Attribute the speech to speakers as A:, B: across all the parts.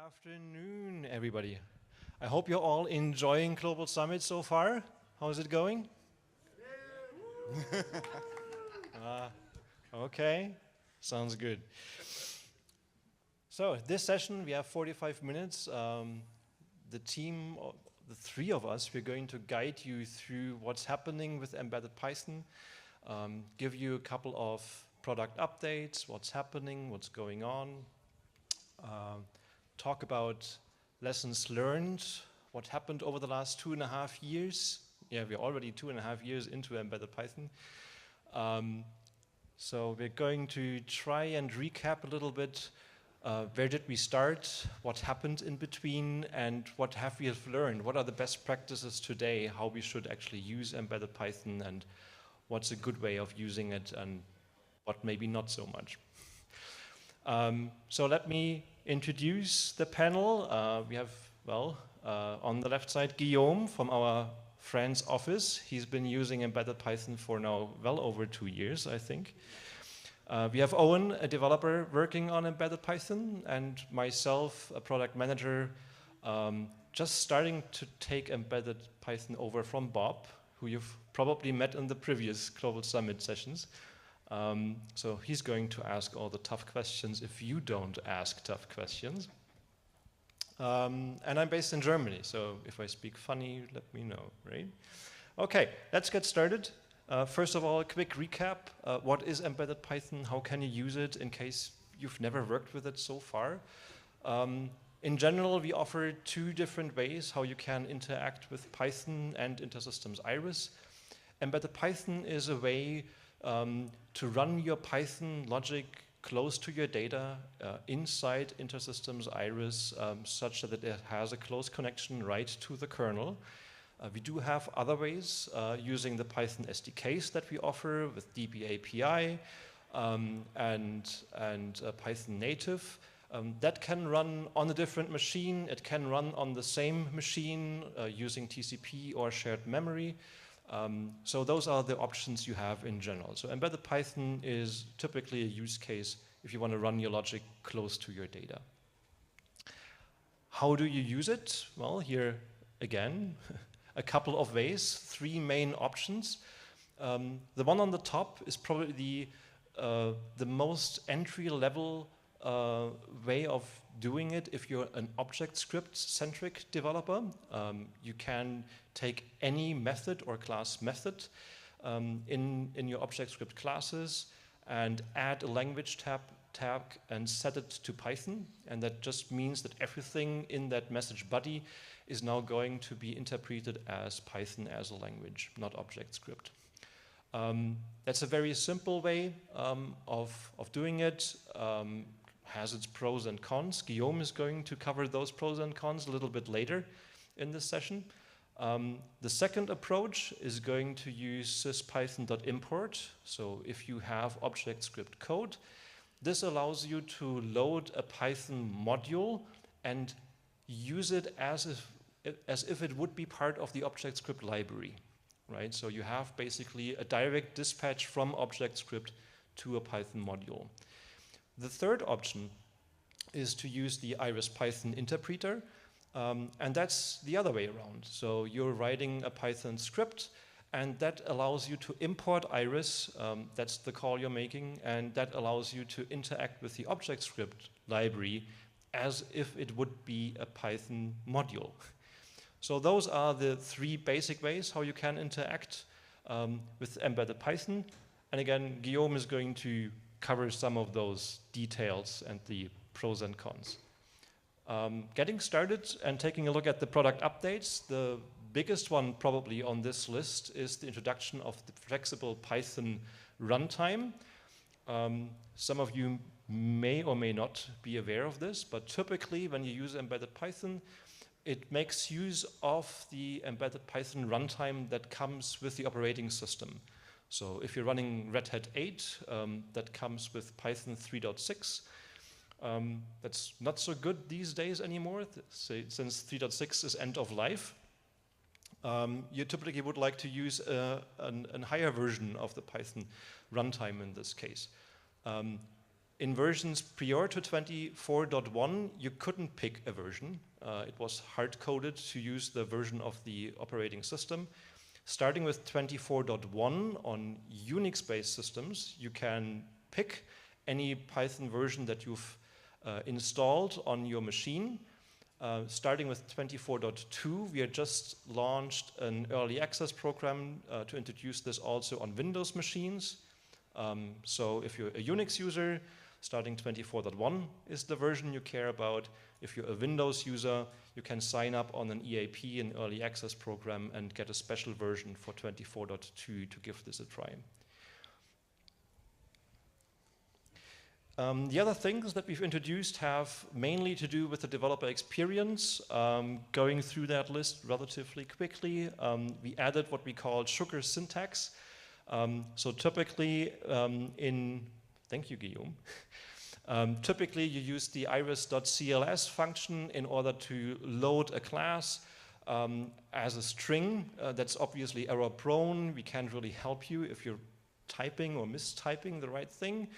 A: Afternoon, everybody. I hope you're all enjoying Global Summit so far. How is it going? Okay, sounds good. So this session, we have 45 minutes. The team, the three of us, we're going to guide you through what's happening with embedded Python, give you a couple of product updates, what's happening, what's going on, talk about lessons learned, what happened over the last 2.5 years. Yeah, we're already 2.5 years into embedded Python. So we're going to try and recap a little bit. Where did we start? What happened in between? And what have we learned? What are the best practices today? How we should actually use embedded Python, and what's a good way of using it, and what maybe not so much. So let me introduce the panel. We have, on the left side, Guillaume from our friend's office. He's been using embedded Python for now well over 2 years, I think. We have Owen, a developer working on embedded Python, and myself, a product manager, just starting to take embedded Python over from Bob, who you've probably met in the previous Global Summit sessions. So he's going to ask all the tough questions if you don't ask tough questions. And I'm based in Germany, so if I speak funny, let me know, right? Okay, let's get started. First of all, a quick recap. What is embedded Python? How can you use it in case you've never worked with it so far? In general, we offer 2 different ways how you can interact with Python and InterSystems IRIS. Embedded Python is a way to run your Python logic close to your data inside InterSystems IRIS, such that it has a close connection right to the kernel. We do have other ways using the Python SDKs that we offer with DB API and Python native. That can run on a different machine. It can run on the same machine using TCP or shared memory. So those are the options you have in general. So embedded Python is typically a use case if you want to run your logic close to your data. How do you use it? Well, here again, a couple of ways, 3 main options. The one on the top is probably the most entry-level way of doing it. If you're an object script-centric developer, you can take any method or class method in your object script classes and add a language tag and set it to Python. And that just means that everything in that message body is now going to be interpreted as Python as a language, not object script. That's a very simple way of doing it. Has its pros and cons. Guillaume is going to cover those pros and cons a little bit later in this session. The second approach is going to use syspython.import. So if you have object script code, this allows you to load a Python module and use it as if it would be part of the object script library, right? So you have basically a direct dispatch from object script to a Python module. The third option is to use the IRIS Python interpreter, and that's the other way around. So you're writing a Python script, and that allows you to import IRIS, that's the call you're making, and that allows you to interact with the object script library as if it would be a Python module. So those are the 3 basic ways how you can interact with embedded Python. And again, Guillaume is going to cover some of those details and the pros and cons. Getting started and taking a look at the product updates, the biggest one probably on this list is the introduction of the flexible Python runtime. Some of you may or may not be aware of this, but typically when you use embedded Python, it makes use of the embedded Python runtime that comes with the operating system. So if you're running Red Hat 8, that comes with Python 3.6. That's not so good these days anymore, since 3.6 is end of life. You typically would like to use a higher version of the Python runtime in this case. In versions prior to 24.1, you couldn't pick a version. It was hard-coded to use the version of the operating system. Starting with 24.1 on Unix-based systems, you can pick any Python version that you've installed on your machine. Starting with 24.2, we had just launched an early access program to introduce this also on Windows machines. So if you're a Unix user, starting 24.1 is the version you care about. If you're a Windows user, you can sign up on an EAP, an early access program, and get a special version for 24.2 to give this a try. The other things that we've introduced have mainly to do with the developer experience. Going through that list relatively quickly, we added what we call sugar syntax. So typically thank you, Guillaume. Typically, you use the iris.cls function in order to load a class as a string. That's obviously error-prone. We can't really help you if you're typing or mistyping the right thing.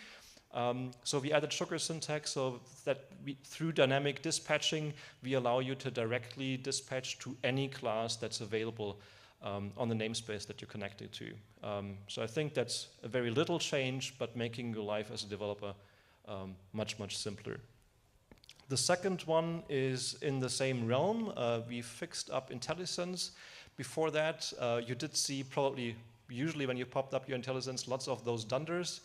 A: So we added sugar syntax so that through dynamic dispatching, we allow you to directly dispatch to any class that's available on the namespace that you're connected to. So I think that's a very little change, but making your life as a developer much, much simpler. The second one is in the same realm. We fixed up IntelliSense. Before that, you did see probably, usually when you popped up your IntelliSense, lots of those dunders.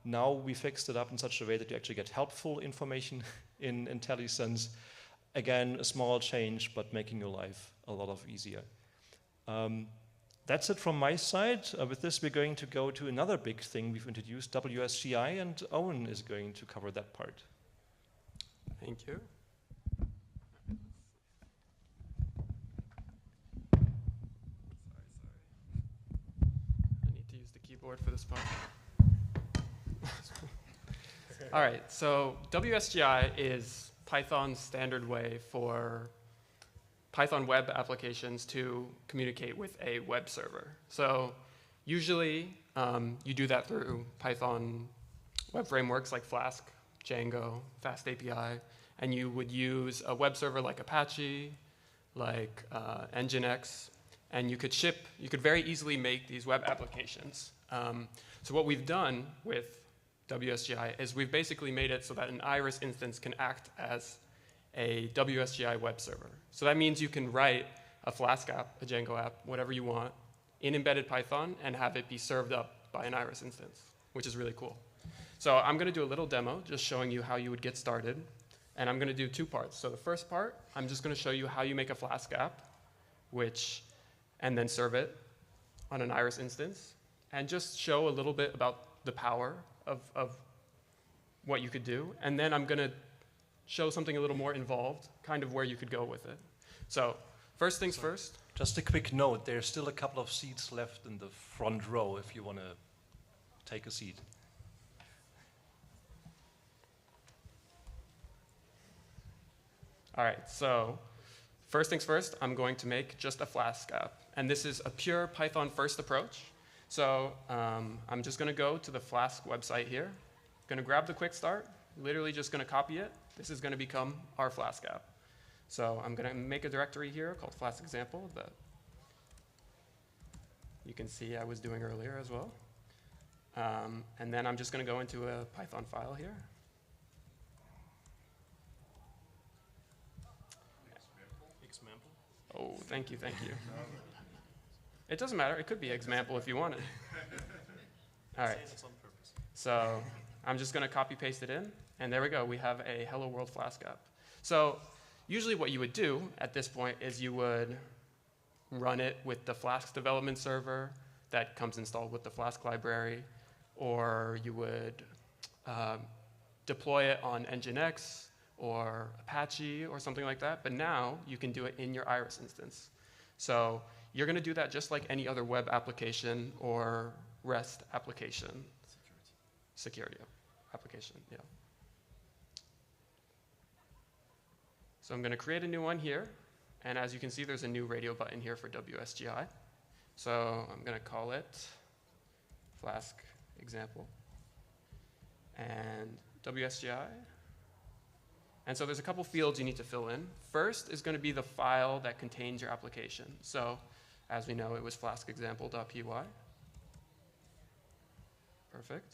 A: Now we fixed it up in such a way that you actually get helpful information in IntelliSense. Again, a small change, but making your life a lot easier. That's it from my side. With this, we're going to go to another big thing we've introduced, WSGI, and Owen is going to cover that part.
B: Thank you. I need to use the keyboard for this part. All right, so WSGI is Python's standard way for Python web applications to communicate with a web server. So usually you do that through Python web frameworks like Flask, Django, Fast API, and you would use a web server like Apache, like Nginx, and you could very easily make these web applications. So what we've done with WSGI is we've basically made it so that an IRIS instance can act as a WSGI web server. So that means you can write a Flask app, a Django app, whatever you want, in embedded Python and have it be served up by an IRIS instance, which is really cool. So I'm going to do a little demo just showing you how you would get started. And I'm going to do two parts. So the first part, I'm just going to show you how you make a Flask app, and then serve it on an IRIS instance, and just show a little bit about the power of what you could do. And then I'm going to show something a little more involved, kind of where you could go with it. So first things first.
A: Just a quick note, there's still a couple of seats left in the front row if you want to take a seat.
B: All right, so first things first, I'm going to make just a Flask app. And this is a pure Python first approach. So I'm just going to go to the Flask website here. Going to grab the quick start, literally just going to copy it. This is going to become our Flask app. So I'm going to make a directory here called Flask example that you can see I was doing earlier as well. And then I'm just going to go into a Python file here. Oh, thank you, thank you. It doesn't matter. It could be example if you wanted. All right. So I'm just going to copy paste it in. And there we go. We have a Hello World Flask app. So usually what you would do at this point is you would run it with the Flask development server that comes installed with the Flask library, or you would deploy it on Nginx or Apache or something like that. But now you can do it in your IRIS instance. So you're going to do that just like any other web application or REST application. Security application, yeah. So I'm going to create a new one here. And as you can see, there's a new radio button here for WSGI. So I'm going to call it Flask example. and WSGI. And so there's a couple fields you need to fill in. First is going to be the file that contains your application. So as we know, it was flaskexample.py. Perfect.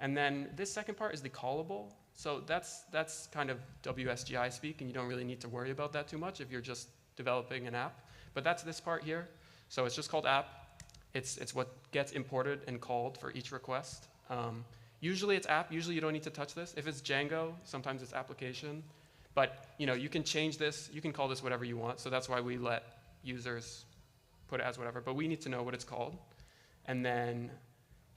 B: And then this second part is the callable. So that's kind of WSGI speak, and you don't really need to worry about that too much if you're just developing an app. But that's this part here. So it's just called app. It's what gets imported and called for each request. Usually it's app. Usually you don't need to touch this. If it's Django, sometimes it's application. But you can change this. You can call this whatever you want. So that's why we let users put it as whatever. But we need to know what it's called. And then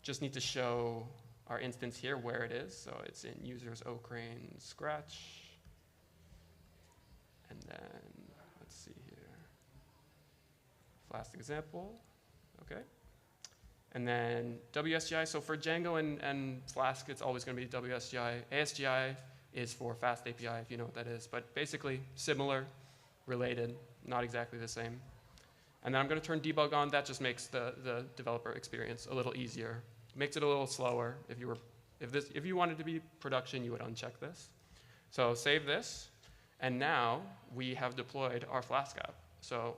B: just need to show our instance here where it is. So it's in users O'Crane Scratch. And then let's see here. Flask example. Okay. And then WSGI, so for Django and Flask, it's always going to be WSGI. ASGI is for Fast API, if you know what that is. But basically, similar, related, not exactly the same. And then I'm going to turn debug on. That just makes the developer experience a little easier. Makes it a little slower. If you wanted to be production, you would uncheck this. So save this. And now we have deployed our Flask app. So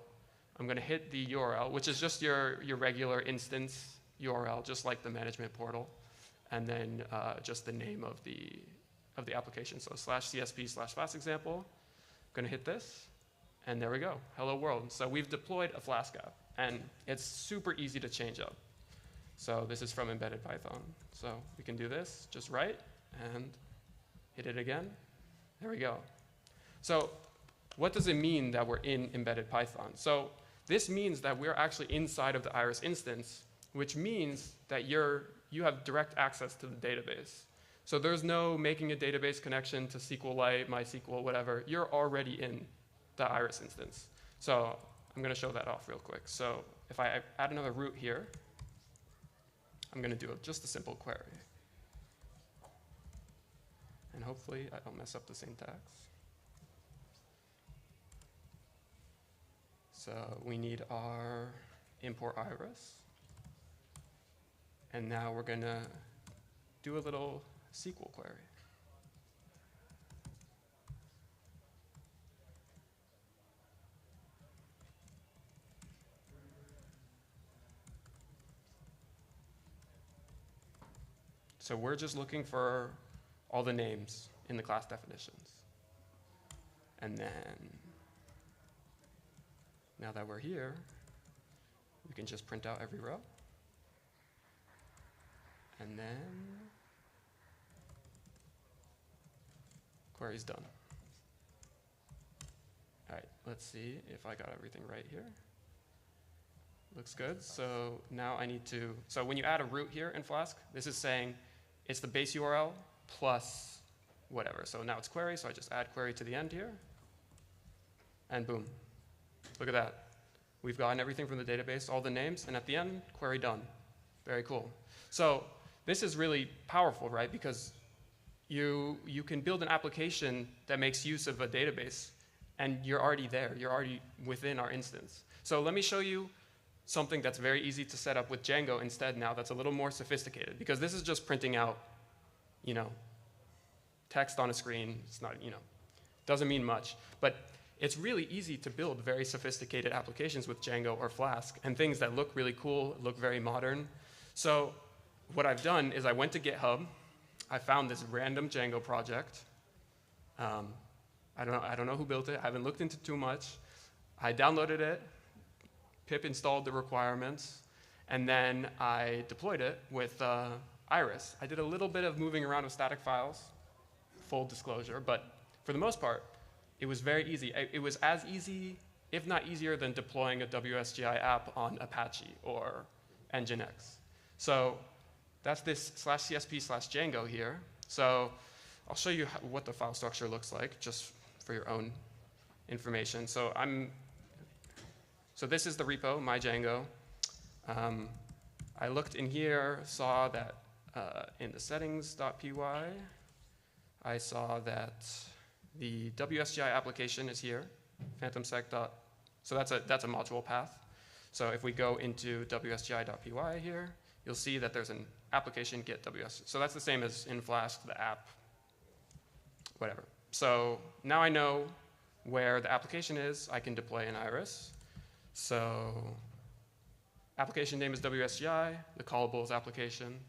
B: I'm going to hit the URL, which is just your regular instance URL, just like the management portal, and then just the name of the application. So /csp/Flask example. I'm going to hit this, and there we go. Hello world. So we've deployed a Flask app, and it's super easy to change up. So this is from embedded Python. So we can do this, just write, and hit it again. There we go. So what does it mean that we're in embedded Python? So this means that we're actually inside of the IRIS instance, which means that you have direct access to the database. So there's no making a database connection to SQLite, MySQL, whatever. You're already in the IRIS instance. So I'm going to show that off real quick. So if I add another root here, I'm going to do just a simple query. And hopefully I don't mess up the syntax. So we need our import iris. And now we're going to do a little SQL query. So we're just looking for all the names in the class definitions. And then, now that we're here, we can just print out every row. And then, query's done. All right, let's see if I got everything right here. Looks good. So now I need to, so when you add a root here in Flask, this is saying it's the base URL plus whatever. So now it's query, so I just add query to the end here. And boom. Look at that. We've gotten everything from the database, all the names, and at the end, query done. Very cool. So this is really powerful, right? Because you can build an application that makes use of a database, and you're already there. You're already within our instance. So let me show you something that's very easy to set up with Django instead now that's a little more sophisticated, because this is just printing out, text on a screen. It's not, doesn't mean much. But it's really easy to build very sophisticated applications with Django or Flask and things that look really cool, look very modern. So what I've done is I went to GitHub. I found this random Django project. I don't know who built it. I haven't looked into too much. I downloaded it. Pip installed the requirements. And then I deployed it with IRIS. I did a little bit of moving around with static files, full disclosure. But for the most part, it was very easy. It was as easy, if not easier, than deploying a WSGI app on Apache or Nginx. So that's this /csp/Django here. So I'll show you what the file structure looks like, just for your own information. So this is the repo, my Django. I looked in here, saw that in the settings.py, I saw that the WSGI application is here, phantomsec. So that's a module path. So if we go into WSGI.py here, you'll see that there's an application get WS. So that's the same as in Flask, the app, whatever. So now I know where the application is. I can deploy an iris. So application name is WSGI, the callable is application,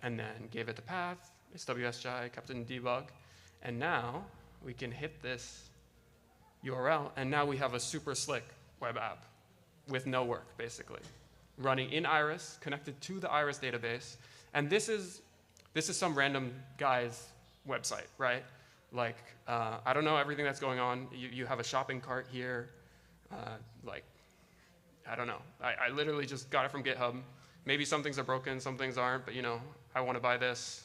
B: and then gave it the path. It's WSGI, kept it in debug. And now we can hit this URL, and now we have a super slick web app with no work, basically, running in Iris, connected to the Iris database. And this is some random guy's website, right? Like, I don't know everything that's going on. You have a shopping cart here. Like, I don't know. I literally just got it from GitHub. Maybe some things are broken, some things aren't, but I want to buy this.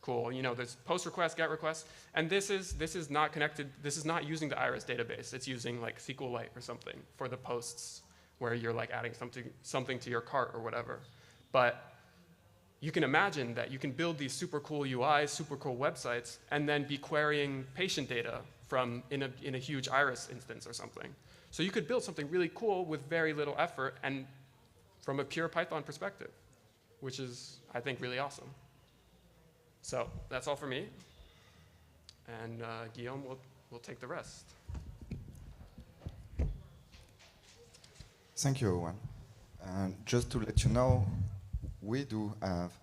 B: Cool. There's post request, get request, and this is not connected. This is not using the Iris database. It's using like SQLite or something for the posts where you're like adding something to your cart or whatever. But you can imagine that you can build these super cool UIs, super cool websites, and then be querying patient data from in a huge Iris instance or something. So you could build something really cool with very little effort and from a pure Python perspective, which is, I think, really awesome. So that's all for me. And Guillaume will take the rest.
C: Thank you, Owen. Just to let you know, we do have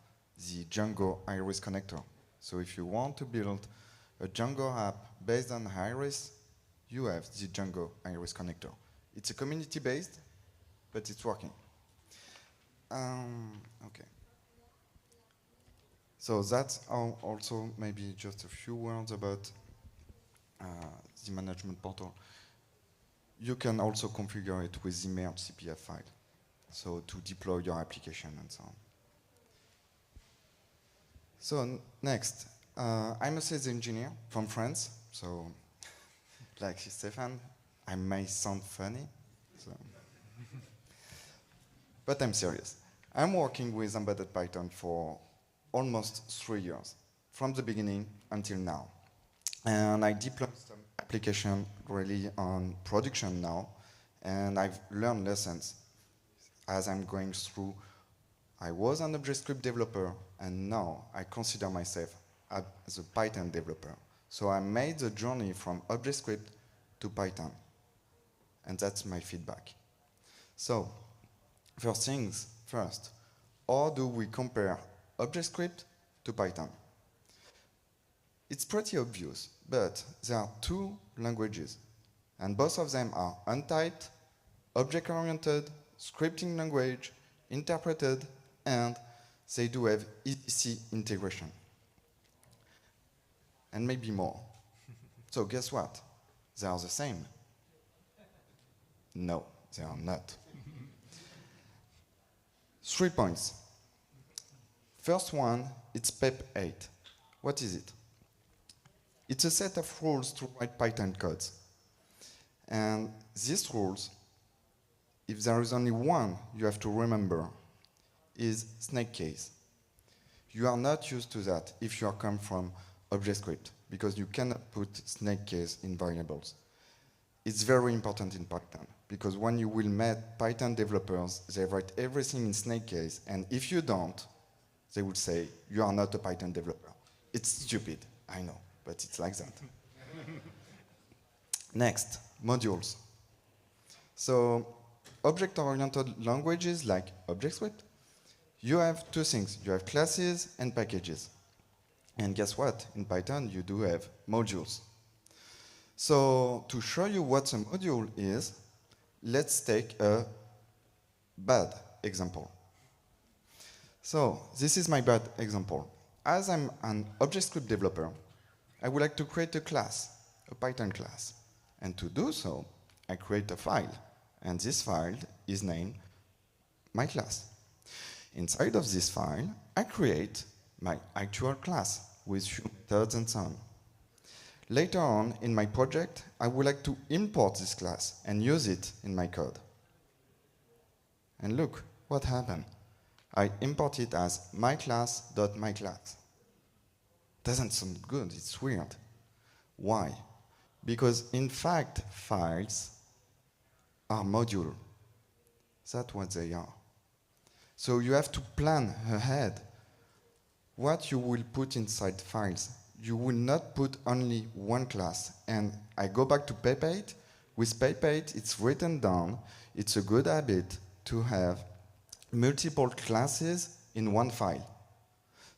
C: the Django Iris connector. So if you want to build a Django app based on Iris, you have the Django Iris connector. It's a community-based, but it's working. Okay. So that's also maybe just a few words about the management portal. You can also configure it with the merge CPF file, so to deploy your application and so on. So next, I'm a sales engineer from France, so like Stefan, I may sound funny, so but I'm serious. I'm working with embedded Python for almost 3 years, from the beginning until now. And I deployed some application really on production now, and I've learned lessons as I'm going through. I was an ObjectScript developer, and now I consider myself as a Python developer. So I made the journey from ObjectScript to Python, and that's my feedback. So, first things first, how do we compare ObjectScript to Python? It's pretty obvious, but there are two languages, and both of them are untyped, object-oriented, scripting language, interpreted, and they do have EC integration. And maybe more. So guess what? They are the same. No, they are not. 3 points. First one, it's PEP 8. What is it? It's a set of rules to write Python codes. And these rules, if there is only one you have to remember, is snake case. You are not used to that if you come from ObjectScript, because you cannot put snake case in variables. It's very important in Python, because when you will meet Python developers, they write everything in snake case, and if you don't, they will say, you are not a Python developer. It's stupid, I know, but it's like that. Next, modules. So, object-oriented languages like ObjectScript, you have two things. You have classes and packages. And guess what? In Python, you do have modules. So, to show you what a module is, let's take a bad example. So, this is my bad example. As I'm an ObjectScript developer, I would like to create a class, a Python class. And to do so, I create a file. And this file is named my class. Inside of this file, I create my actual class with few methods and so on. Later on in my project, I would like to import this class and use it in my code. And look what happened. I import it as myClass.myClass. Doesn't sound good, it's weird. Why? Because in fact, files are modules. That's what they are. So you have to plan ahead what you will put inside files. You will not put only one class. And I go back to Pep8. With Pep8, it's written down. It's a good habit to have multiple classes in one file.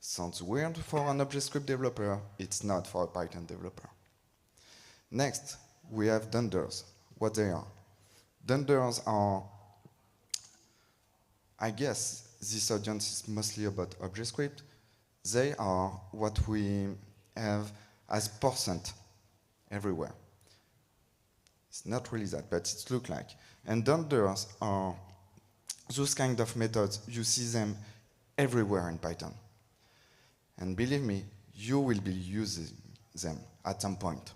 C: Sounds weird for an ObjectScript developer. It's not for a Python developer. Next, we have dunders. What they are? Dunders are, I guess this audience is mostly about ObjectScript. They are what we have as percent everywhere. It's not really that, but it looks like. And dunders are those kind of methods. You see them everywhere in Python. And believe me, you will be using them at some point.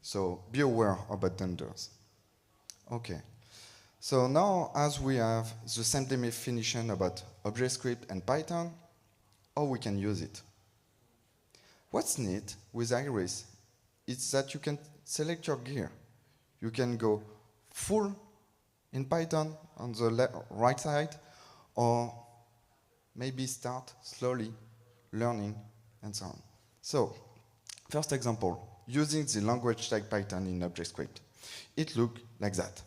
C: So be aware about dunders. Okay. So now, as we have the same definition about ObjectScript and Python, how we can use it. What's neat with IRIS is that you can select your gear. You can go full in Python on the right side, or maybe start slowly learning and so on. So, first example, using the language tag Python in ObjectScript. It looks like that.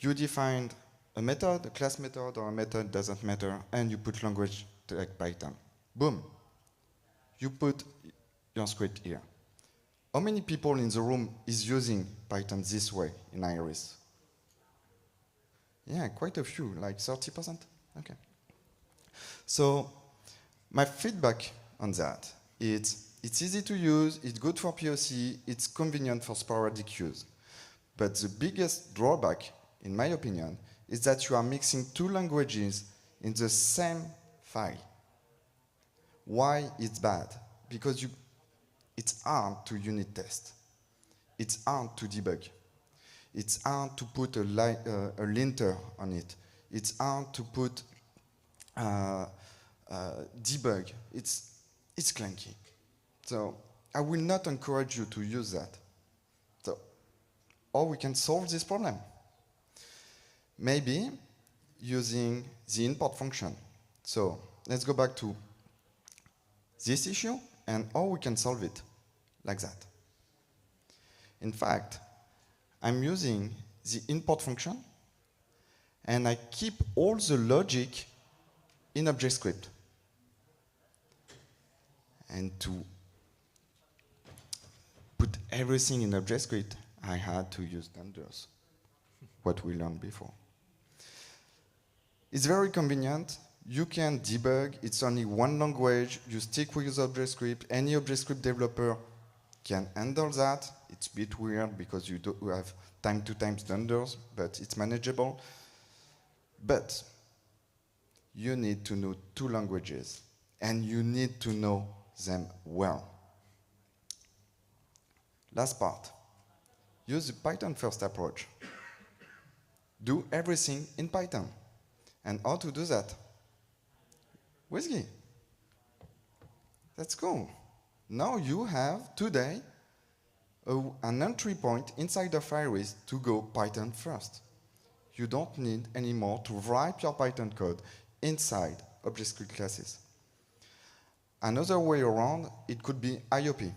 C: You defined a method, a class method, or a method, doesn't matter, and you put language tag Python. Boom. You put your script here. How many people in the room is using Python this way in IRIS? Yeah, quite a few, like 30%. Okay. So my feedback on that is it's easy to use, it's good for POC, it's convenient for sporadic use. But the biggest drawback, in my opinion, is that you are mixing two languages in the same file. Why it's bad? Because it's hard to unit test. It's hard to debug. It's hard to put a linter on it. It's hard to put debug. It's clunky. So I will not encourage you to use that. So, or we can solve this problem. Maybe using the import function. So let's go back to this issue and how we can solve it like that. In fact, I'm using the import function and I keep all the logic in ObjectScript. And to put everything in ObjectScript, I had to use dunders, what we learned before. It's very convenient. You can debug. It's only one language. You stick with ObjectScript. Any ObjectScript developer can handle that. It's a bit weird because you have time-to-time dunders, but it's manageable. But you need to know two languages, and you need to know them well. Last part. Use the Python first approach. Do everything in Python. And how to do that? WSGI. Let's go. Now you have, today, an entry point inside of IRIS to go Python first. You don't need anymore to write your Python code inside ObjectScript classes. Another way around, it could be IOP.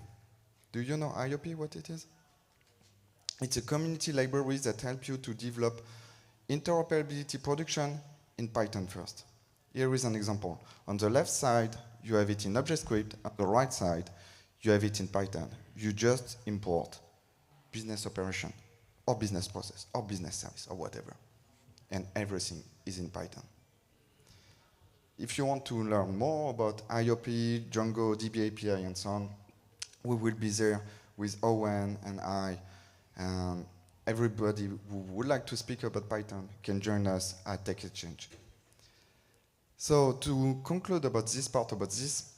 C: Do you know IOP, what it is? It's a community library that helps you to develop interoperability production in Python first. Here is an example. On the left side, you have it in ObjectScript. On the right side, you have it in Python. You just import business operation, or business process, or business service, or whatever. And everything is in Python. If you want to learn more about IOP, Django, DB API, and so on, we will be there with Owen and I. And everybody who would like to speak about Python can join us at Tech Exchange. So to conclude about this part, about this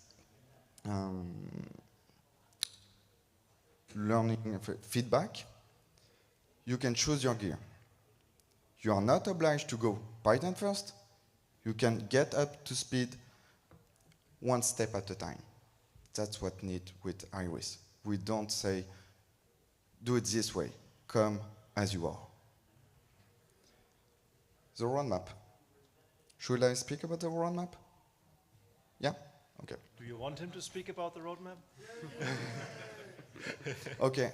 C: learning feedback, you can choose your gear. You are not obliged to go Python first. You can get up to speed one step at a time. That's what we need with IRIS. We don't say, do it this way, come as you are. The roadmap. Should I speak about the roadmap? Yeah? Okay.
A: Do you want him to speak about the roadmap?
C: Okay.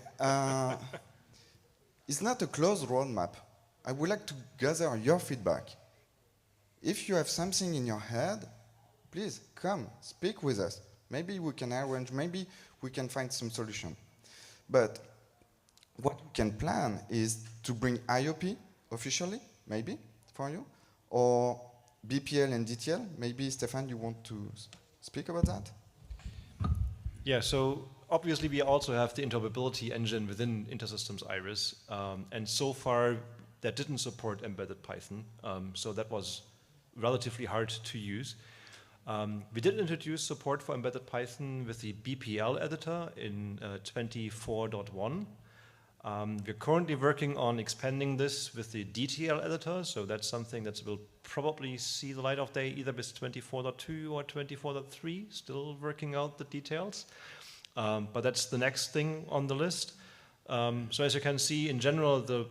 C: It's not a closed roadmap. I would like to gather your feedback. If you have something in your head, please come, speak with us. Maybe we can arrange, maybe we can find some solution. But what we can plan is to bring IOP officially, maybe, for you, or BPL and DTL. Maybe, Stefan, you want to speak about that?
A: Yeah, so obviously we also have the interoperability engine within InterSystems IRIS, and so far that didn't support embedded Python, so that was relatively hard to use. We did introduce support for embedded Python with the BPL editor in 24.1. We're currently working on expanding this with the DTL editor, so that's something that will probably see the light of day either with 24.2 or 24.3, still working out the details. But that's the next thing on the list. So as you can see, in general, the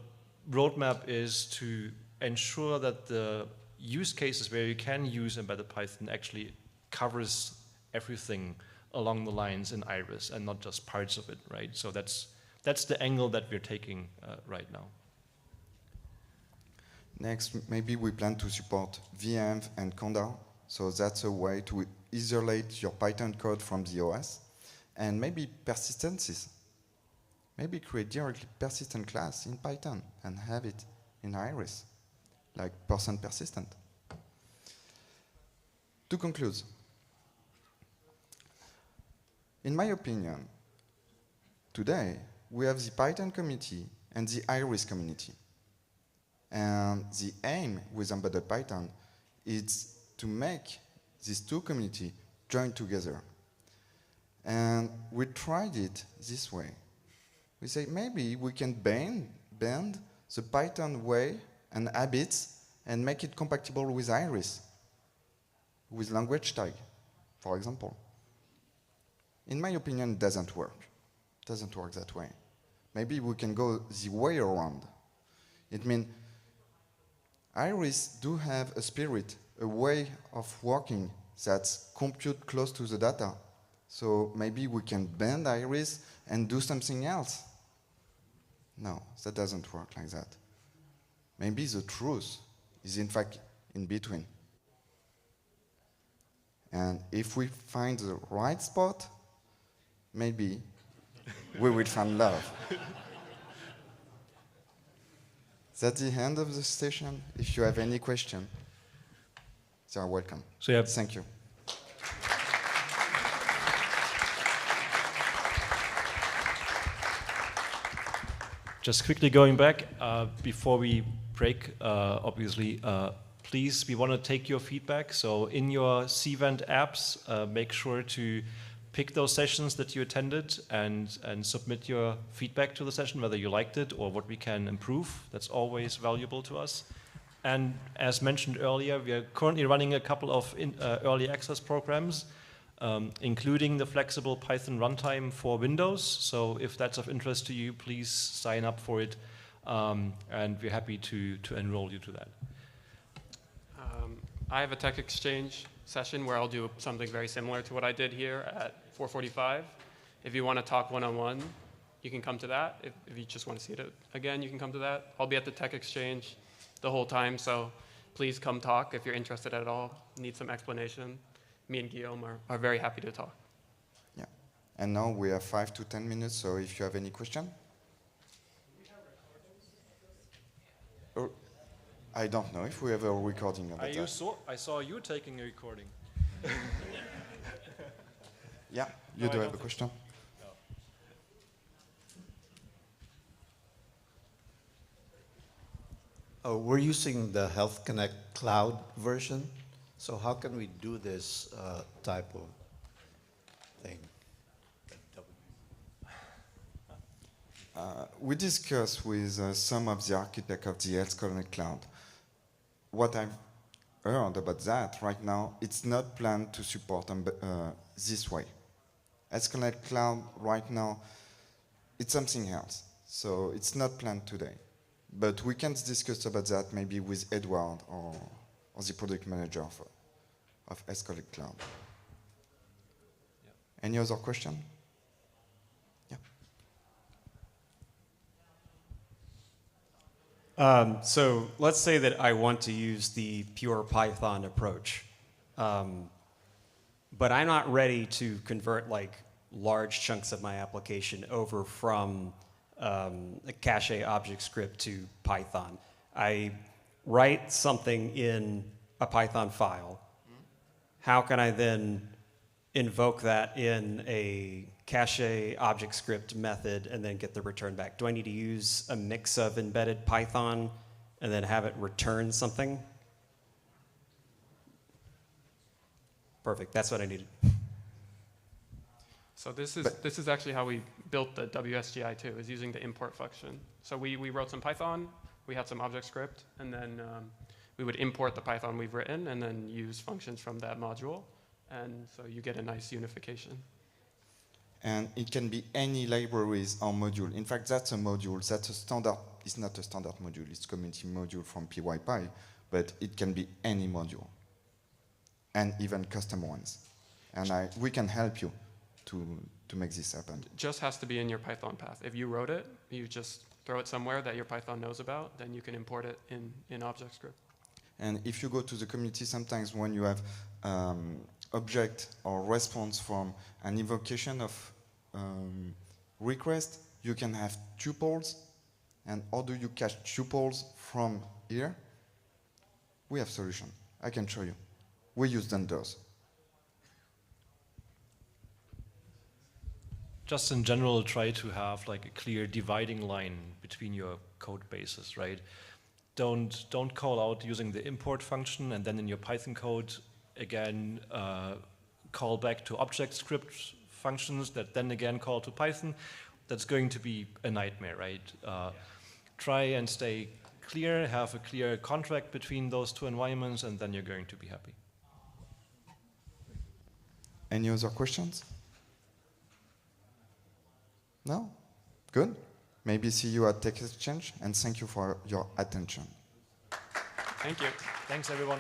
A: roadmap is to ensure that the use cases where you can use embedded Python actually covers everything along the lines in IRIS and not just parts of it, right? So that's the angle that we're taking right now.
C: Next, maybe we plan to support VMs and Conda. So that's a way to isolate your Python code from the OS. And maybe persistencies. Maybe create directly persistent class in Python and have it in IRIS, like %persistent. To conclude, in my opinion, today we have the Python community and the IRIS community. And the aim with embedded Python is to make these two communities join together. And we tried it this way. We say maybe we can bend the Python way and habits and make it compatible with IRIS, with language tag, for example. In my opinion, it doesn't work. It doesn't work that way. Maybe we can go the way around. It means IRIS do have a spirit, a way of working that's compute close to the data. So maybe we can bend IRIS and do something else. No, that doesn't work like that. Maybe the truth is in fact in between. And if we find the right spot, maybe we will find love. That's the end of the session. If you have any question, you are welcome.
A: So yeah,
C: thank you.
A: just quickly going back, before we break, obviously, please, we want to take your feedback. So in your cVent apps, make sure to pick those sessions that you attended and submit your feedback to the session, whether you liked it or what we can improve. That's always valuable to us. And as mentioned earlier, we are currently running a couple of early access programs, including the flexible Python runtime for Windows. So if that's of interest to you, please sign up for it, and we're happy to enroll you to that.
B: I have a tech exchange session where I'll do something very similar to what I did here at 4:45. If you want to talk one-on-one, you can come to that. If you just want to see it again, you can come to that. I'll be at the tech exchange the whole time, so please come talk if you're interested at all, need some explanation. Me and Guillaume are very happy to talk.
C: Yeah, and now we have 5 to 10 minutes, so if you have any question. Or, I don't know if we have a recording of that.
A: I saw you taking a recording.
C: Yeah, you do have a question?
D: No. We're using the Health Connect cloud version, so how can we do this type of thing?
C: We discussed with some of the architects of the Health Connect cloud. What I've heard about that right now, it's not planned to support this way. Health Connect cloud right now, it's something else. So it's not planned today. But we can discuss about that maybe with Edward or or the product manager of S-Collect Cloud. Yeah. Any other question? Yeah.
E: So let's say that I want to use the pure Python approach, but I'm not ready to convert like large chunks of my application over from a cache object script to Python. I write something in a Python file. How can I then invoke that in a cache object script method and then get the return back? Do I need to use a mix of embedded Python and then have it return something? Perfect, that's what I needed.
B: So this is actually how we built the WSGI too, is using the import function. So we wrote some Python, we had some object script, and then we would import the Python we've written and then use functions from that module. And so you get a nice unification.
C: And it can be any libraries or module. In fact, that's a module. That's a standard. It's not a standard module. It's a community module from PyPy, but it can be any module, and even custom ones. And we can help you to make this happen.
B: It just has to be in your Python path. If you wrote it, you just throw it somewhere that your Python knows about, then you can import it in object script.
C: And if you go to the community, sometimes when you have object or response from an invocation of request, you can have tuples. And how do you cache tuples from here? We have solution. I can show you. We use Denders.
A: Just in general, try to have like a clear dividing line between your code bases, right? Don't call out using the import function and then in your Python code again call back to object script functions that then again call to Python. That's going to be a nightmare, right? Try and stay clear, have a clear contract between those two environments, and then you're going to be happy.
C: Any other questions? No? Good. Maybe see you at Tech Exchange, and thank you for your attention.
B: Thank you.
A: Thanks, everyone.